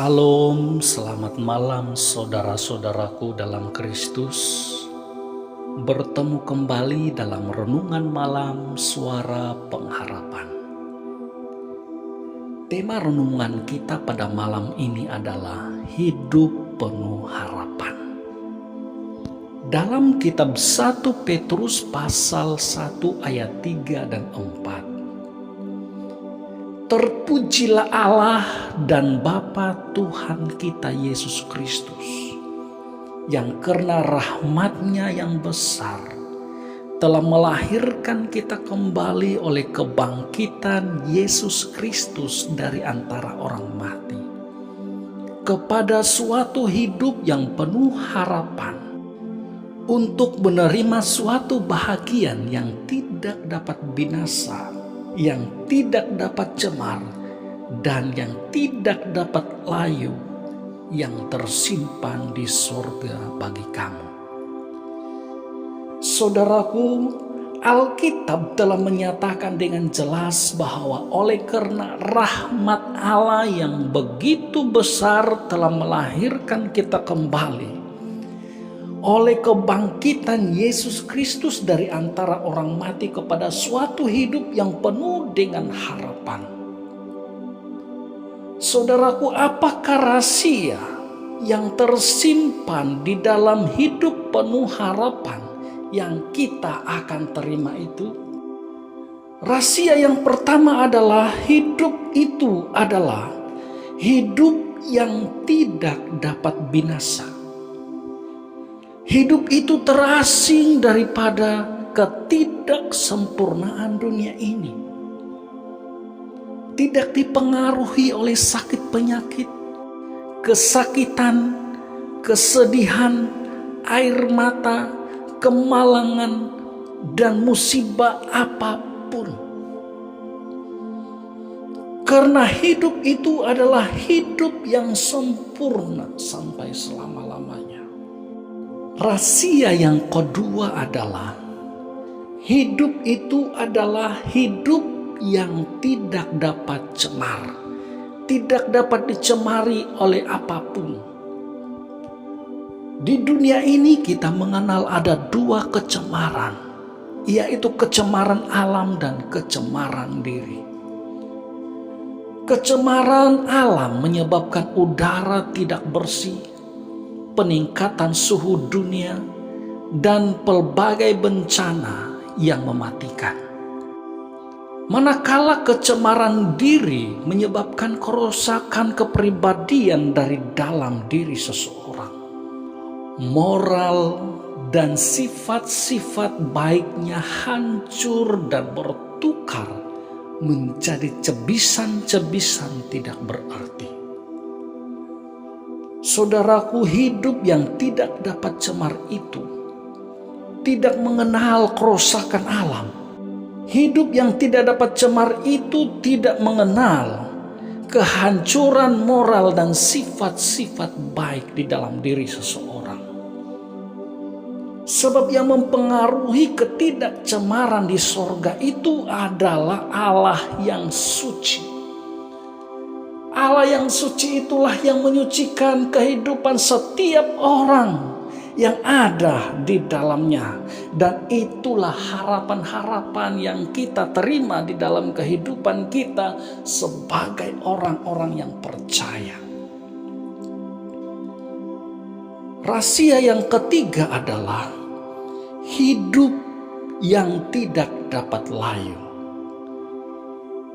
Salam, selamat malam saudara-saudaraku dalam Kristus. Bertemu kembali dalam renungan malam Suara Pengharapan. Tema renungan kita pada malam ini adalah hidup penuh harapan. Dalam kitab 1 Petrus pasal 1 ayat 3 dan 4. Terpujilah Allah dan Bapa Tuhan kita Yesus Kristus, yang karena rahmat-Nya yang besar telah melahirkan kita kembali oleh kebangkitan Yesus Kristus dari antara orang mati, kepada suatu hidup yang penuh harapan, untuk menerima suatu bahagian yang tidak dapat binasa, yang tidak dapat cemar, dan yang tidak dapat layu, yang tersimpan di sorga bagi kamu. Saudaraku, Alkitab telah menyatakan dengan jelas bahwa oleh karena rahmat Allah yang begitu besar telah melahirkan kita kembali oleh kebangkitan Yesus Kristus dari antara orang mati kepada suatu hidup yang penuh dengan harapan. Saudaraku, apakah rahasia yang tersimpan di dalam hidup penuh harapan yang kita akan terima itu? Rahasia yang pertama adalah hidup itu adalah hidup yang tidak dapat binasa. Hidup itu terasing daripada ketidaksempurnaan dunia ini. Tidak dipengaruhi oleh sakit penyakit, kesakitan, kesedihan, air mata, kemalangan, dan musibah apapun. Karena hidup itu adalah hidup yang sempurna sampai selama-lamanya. Rahasia yang kedua adalah hidup itu adalah hidup yang tidak dapat cemar, tidak dapat dicemari oleh apapun. Di dunia ini kita mengenal ada dua kecemaran, yaitu kecemaran alam dan kecemaran diri. Kecemaran alam menyebabkan udara tidak bersih, peningkatan suhu dunia, dan pelbagai bencana yang mematikan. Manakala kecemaran diri menyebabkan kerusakan kepribadian dari dalam diri seseorang. Moral dan sifat-sifat baiknya hancur dan bertukar menjadi cebisan-cebisan tidak berarti. Saudaraku, hidup yang tidak dapat cemar itu tidak mengenal kerusakan alam. Hidup yang tidak dapat cemar itu tidak mengenal kehancuran moral dan sifat-sifat baik di dalam diri seseorang. Sebab yang mempengaruhi ketidakcemaran di sorga itu adalah Allah yang suci. Allah yang suci itulah yang menyucikan kehidupan setiap orang yang ada di dalamnya. Dan itulah harapan-harapan yang kita terima di dalam kehidupan kita sebagai orang-orang yang percaya. Rahasia yang ketiga adalah hidup yang tidak dapat layu.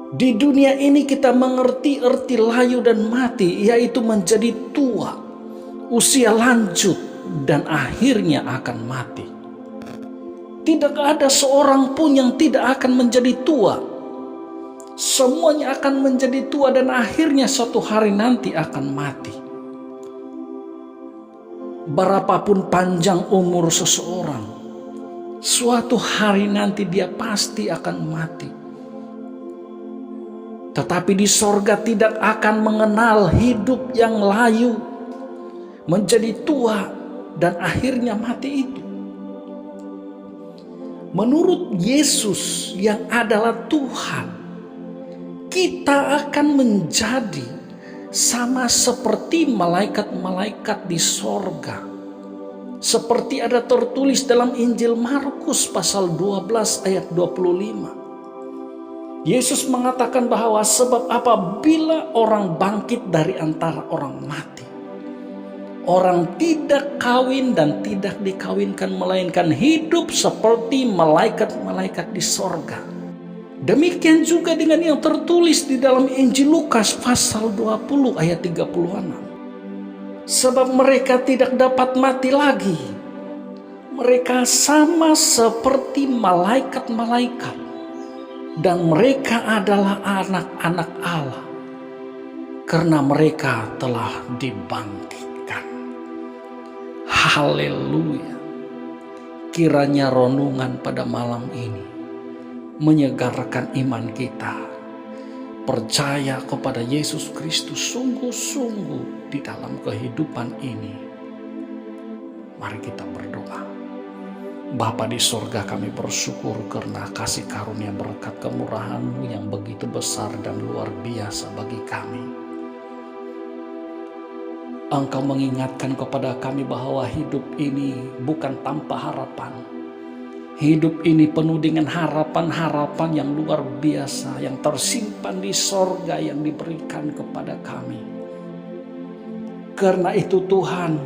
Di dunia ini kita mengerti arti layu dan mati, yaitu menjadi tua, usia lanjut, dan akhirnya akan mati. Tidak ada seorang pun yang tidak akan menjadi tua. Semuanya akan menjadi tua dan akhirnya suatu hari nanti akan mati. Berapapun panjang umur seseorang, suatu hari nanti dia pasti akan mati. Tetapi di sorga tidak akan mengenal hidup yang layu, menjadi tua, dan akhirnya mati itu. Menurut Yesus yang adalah Tuhan, kita akan menjadi sama seperti malaikat-malaikat di sorga. Seperti ada tertulis dalam Injil Markus pasal 12 ayat 25. Yesus mengatakan bahwa sebab apabila orang bangkit dari antara orang mati, orang tidak kawin dan tidak dikawinkan, melainkan hidup seperti malaikat-malaikat di sorga. Demikian juga dengan yang tertulis di dalam Injil Lukas pasal 20 ayat 36. Sebab mereka tidak dapat mati lagi. Mereka sama seperti malaikat-malaikat. Dan mereka adalah anak-anak Allah. Karena mereka telah dibangkitkan. Haleluya. Kiranya renungan pada malam ini menyegarkan iman kita. Percaya kepada Yesus Kristus sungguh-sungguh di dalam kehidupan ini. Mari kita berdoa. Bapa di sorga, kami bersyukur karena kasih karunia berkat kemurahan-Mu yang begitu besar dan luar biasa bagi kami. Engkau mengingatkan kepada kami bahwa hidup ini bukan tanpa harapan. Hidup ini penuh dengan harapan-harapan yang luar biasa yang tersimpan di sorga yang diberikan kepada kami. Karena itu Tuhan,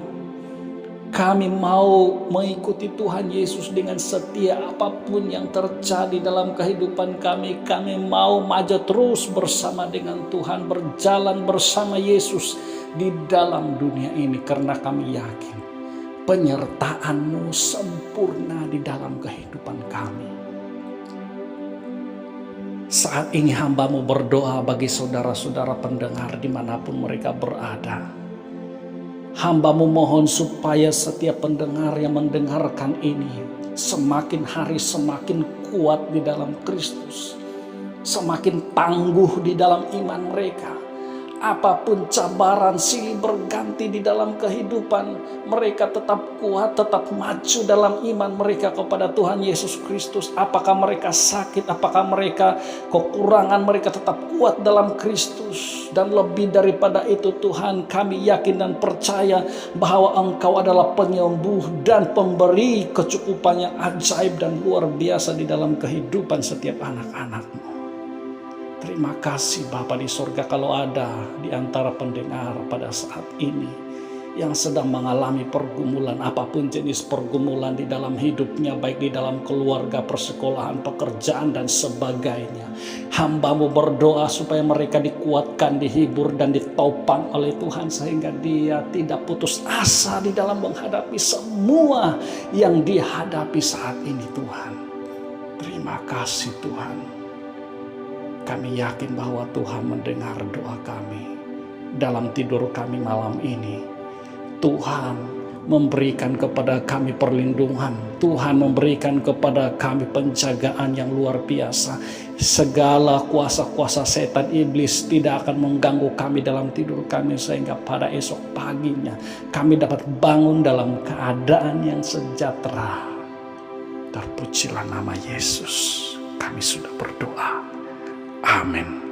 kami mau mengikuti Tuhan Yesus dengan setia apapun yang terjadi dalam kehidupan kami. Kami mau maju terus bersama dengan Tuhan, berjalan bersama Yesus di dalam dunia ini. Karena kami yakin penyertaan-Mu sempurna di dalam kehidupan kami. Saat ini hamba-Mu berdoa bagi saudara-saudara pendengar dimanapun mereka berada. Hamba-Mu mohon supaya setiap pendengar yang mendengarkan ini semakin hari semakin kuat di dalam Kristus. Semakin tangguh di dalam iman mereka. Apapun cabaran silih berganti di dalam kehidupan, mereka tetap kuat, tetap maju dalam iman mereka kepada Tuhan Yesus Kristus. Apakah mereka sakit, apakah mereka kekurangan, mereka tetap kuat dalam Kristus. Dan lebih daripada itu Tuhan, kami yakin dan percaya bahwa Engkau adalah penyembuh dan pemberi kecukupan yang ajaib dan luar biasa di dalam kehidupan setiap anak-anak-Mu. Terima kasih Bapa di sorga, kalau ada di antara pendengar pada saat ini yang sedang mengalami pergumulan, apapun jenis pergumulan di dalam hidupnya, baik di dalam keluarga, persekolahan, pekerjaan, dan sebagainya. Hamba-Mu berdoa supaya mereka dikuatkan, dihibur, dan ditopang oleh Tuhan, sehingga dia tidak putus asa di dalam menghadapi semua yang dihadapi saat ini Tuhan. Terima kasih Tuhan. Kami yakin bahwa Tuhan mendengar doa kami dalam tidur kami malam ini. Tuhan memberikan kepada kami perlindungan. Tuhan memberikan kepada kami penjagaan yang luar biasa. Segala kuasa-kuasa setan iblis tidak akan mengganggu kami dalam tidur kami, sehingga pada esok paginya kami dapat bangun dalam keadaan yang sejahtera. Terpujilah nama Yesus. Kami sudah berdoa. Amin.